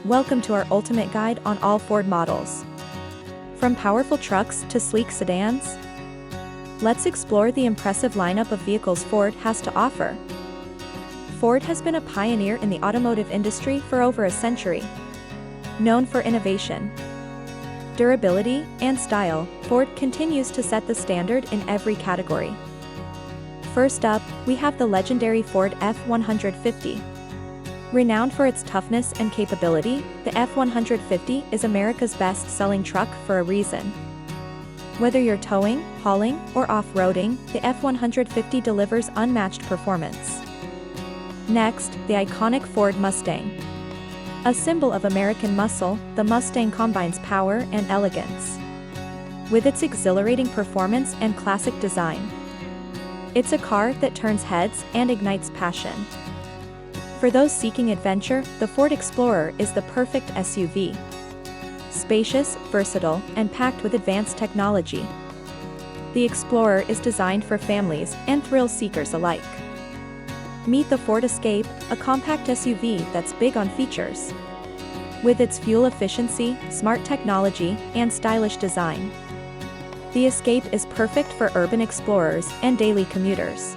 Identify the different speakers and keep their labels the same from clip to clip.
Speaker 1: Welcome to our ultimate guide on all Ford models. From powerful trucks to sleek sedans, let's explore the impressive lineup of vehicles Ford has to offer. Ford has been a pioneer in the automotive industry for over a century. Known for innovation, durability, and style, Ford continues to set the standard in every category. First up, we have the legendary Ford F-150. Renowned for its toughness and capability, the F-150 is America's best-selling truck for a reason. Whether you're towing, hauling, or off-roading, the F-150 delivers unmatched performance. Next, the iconic Ford Mustang. A symbol of American muscle, the Mustang combines power and elegance with its exhilarating performance and classic design. It's a car that turns heads and ignites passion. For those seeking adventure, the Ford Explorer is the perfect SUV. Spacious, versatile, and packed with advanced technology, the Explorer is designed for families and thrill seekers alike. Meet the Ford Escape, a compact SUV that's big on features. With its fuel efficiency, smart technology, and stylish design, the Escape is perfect for urban explorers and daily commuters.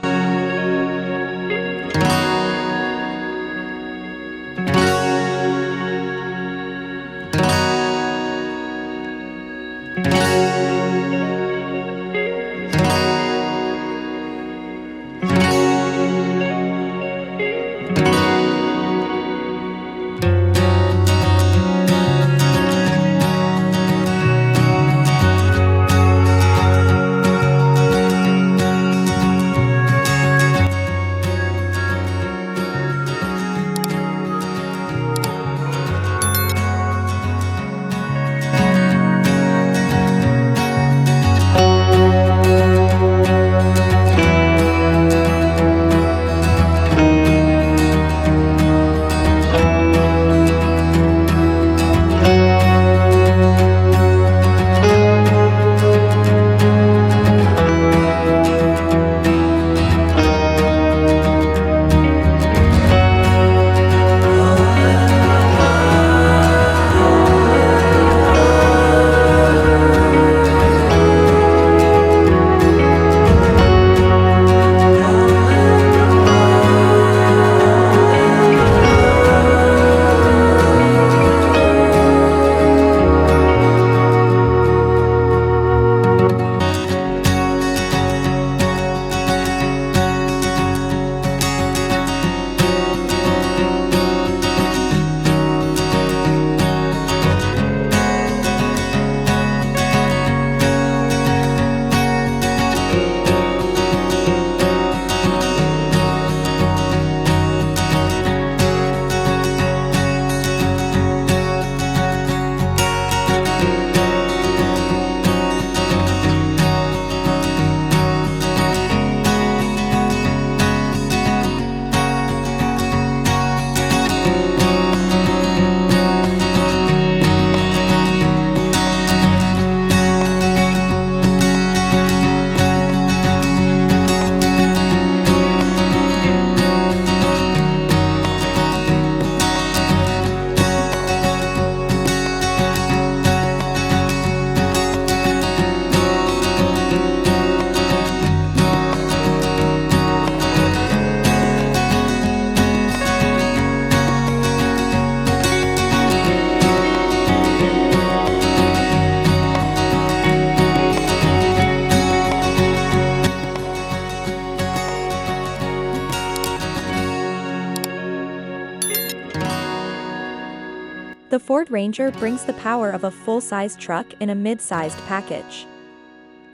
Speaker 1: The Ford Ranger brings the power of a full-size truck in a mid-sized package.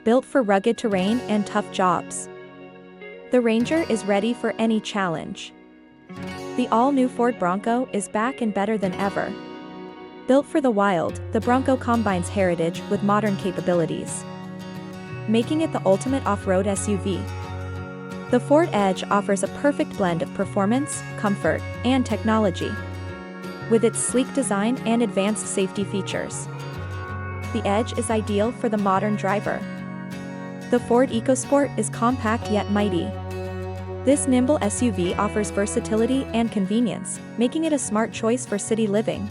Speaker 1: Built for rugged terrain and tough jobs, the Ranger is ready for any challenge. The all-new Ford Bronco is back and better than ever. Built for the wild, the Bronco combines heritage with modern capabilities, making it the ultimate off-road SUV. The Ford Edge offers a perfect blend of performance, comfort, and technology, with its sleek design and advanced safety features. The Edge is ideal for the modern driver. The Ford EcoSport is compact yet mighty. This nimble SUV offers versatility and convenience, making it a smart choice for city living.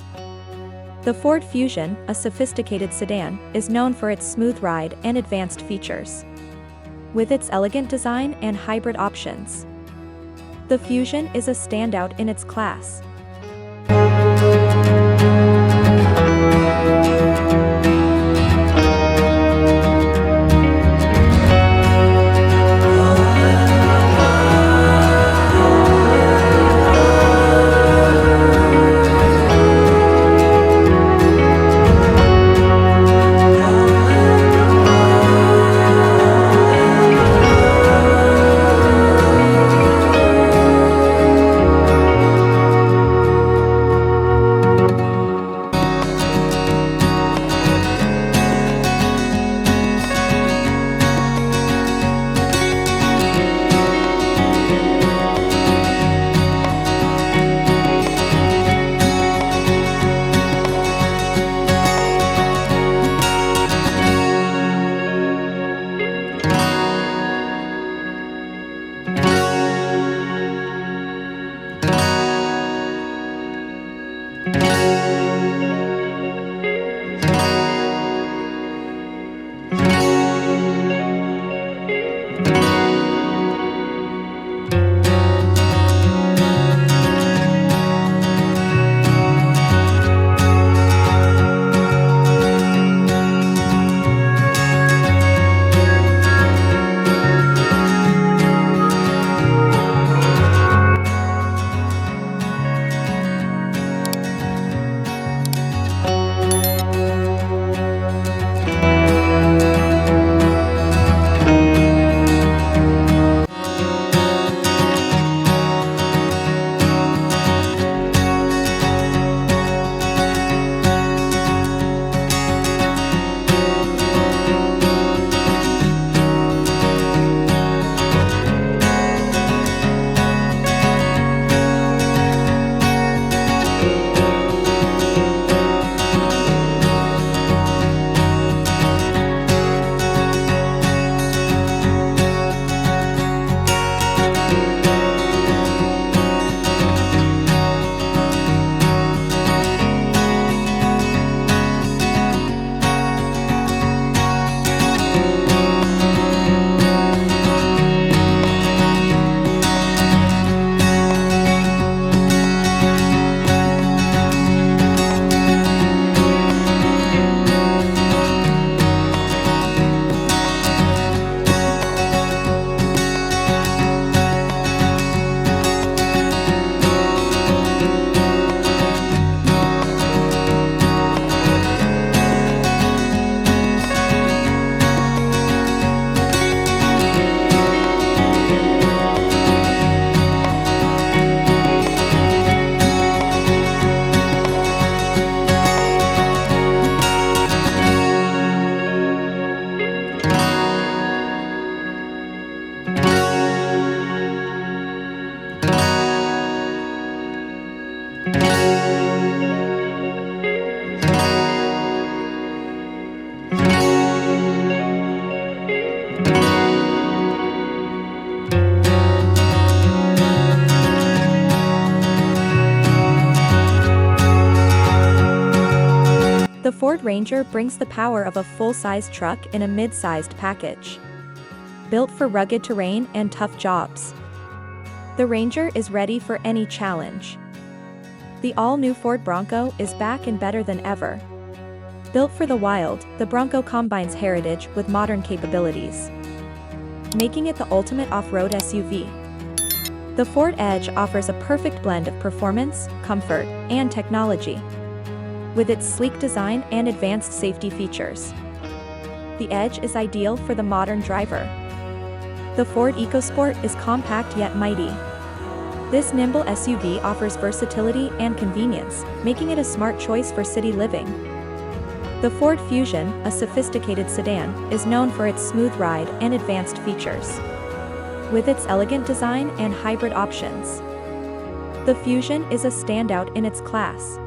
Speaker 1: The Ford Fusion, a sophisticated sedan, is known for its smooth ride and advanced features. With its elegant design and hybrid options, the Fusion is a standout in its class. The Ford Ranger brings the power of a full-size truck in a mid-sized package. Built for rugged terrain and tough jobs, the Ranger is ready for any challenge. The all-new Ford Bronco is back and better than ever. Built for the wild, the Bronco combines heritage with modern capabilities, making it the ultimate off-road SUV. The Ford Edge offers a perfect blend of performance, comfort, and technology. With its sleek design and advanced safety features, the Edge is ideal for the modern driver. The Ford EcoSport is compact yet mighty. This nimble SUV offers versatility and convenience, making it a smart choice for city living. The Ford Fusion, a sophisticated sedan, is known for its smooth ride and advanced features. With its elegant design and hybrid options, the Fusion is a standout in its class.